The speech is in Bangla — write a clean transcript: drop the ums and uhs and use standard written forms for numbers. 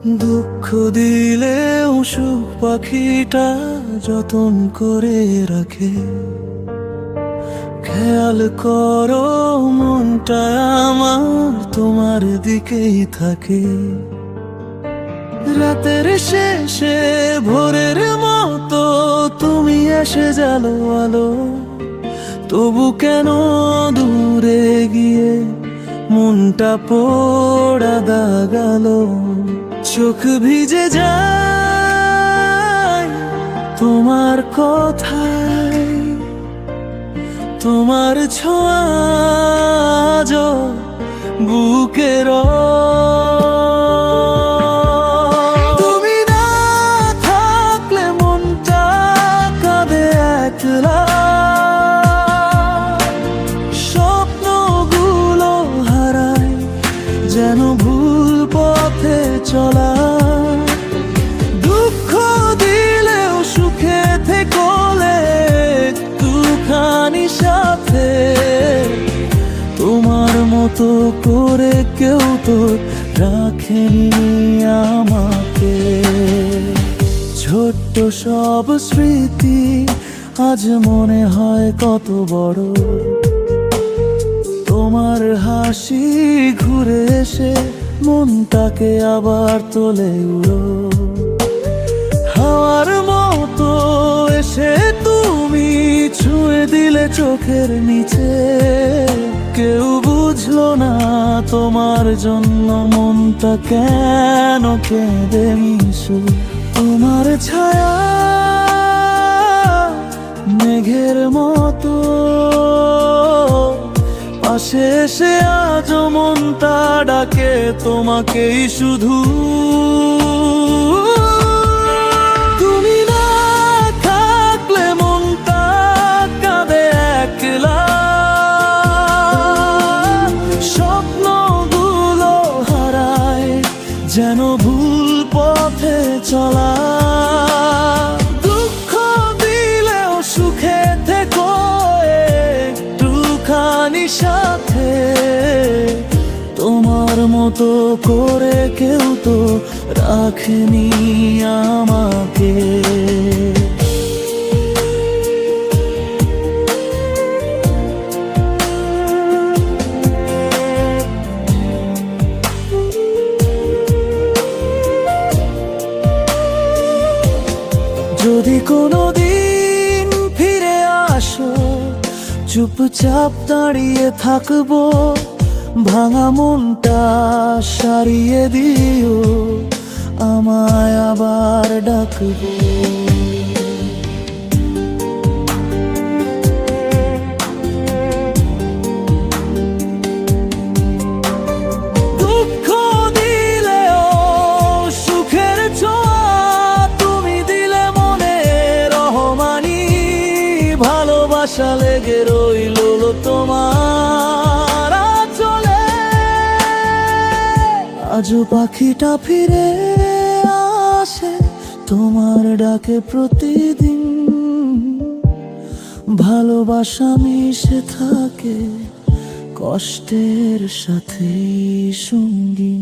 দুঃখ দিলেও সুখ পাখিটা যতন করে রাখে। খেয়াল করো মনটা আমার তোমার দিকেই থাকে। রাতের শেষে ভোরের মতো তুমি এসে জালো আলো, তবু কেন দূরে গিয়ে মনটা পোড়া দাগালো। চোখ ভিজে যায় তোমার কথায়, তোমার ছোঁয়া আজও বুকের। তুমি না থাকলে মনটা কাঁদে একলা, স্বপ্নগুলো হারায় যেন ভুল পথে চলা। দুঃখ দিলেও সুখে থেকলে একটুখানি সাথে, তোমার মতো করে কেউ তো রাখেনি আমাকে। ছোট্ট সব স্মৃতি আজ মনে হয় কত বড়, তোমার হাসি ঘুরে এসে মনটাকে আবার তোলে উড়ো। হাওয়ার মতো এসে তুমি ছুঁয়ে দিলে চোখের নিচে। কেউ বুঝলো না তোমার জন্য মনটা কেন কেঁদে মিশু। তোমার ছায়া মেঘের মতো পাশে এসে আজও মনটা ডাকে তোমাকেই শুধু। তুমি না থাকলে মনটা কাঁদে একলা, স্বপ্নগুলো হারায় যেন ভুল পথে চলা। দুঃখ দিলেও সুখে থেকো একটুখানি সাথে, তোমার মতো করে কেউ তো রাখেনি আমাকে। যদি কোনোদিন ফিরে আসো চুপচাপ দাঁড়িয়ে থাকবো, ভাঙা মনটা সারিয়ে দিও আমায় আবার ডাকবো। দুঃখ দিলেও সুখের ছোঁয়া তুমি দিলে মনে রহমানি। ভালোবাসা লেগে রইল তোমার আঁচলে। আজও পাখিটা ফিরে আসে তোমার ডাকে প্রতিদিন। ভালোবাসা মিশে থাকে কষ্টের সাথে সঙ্গী।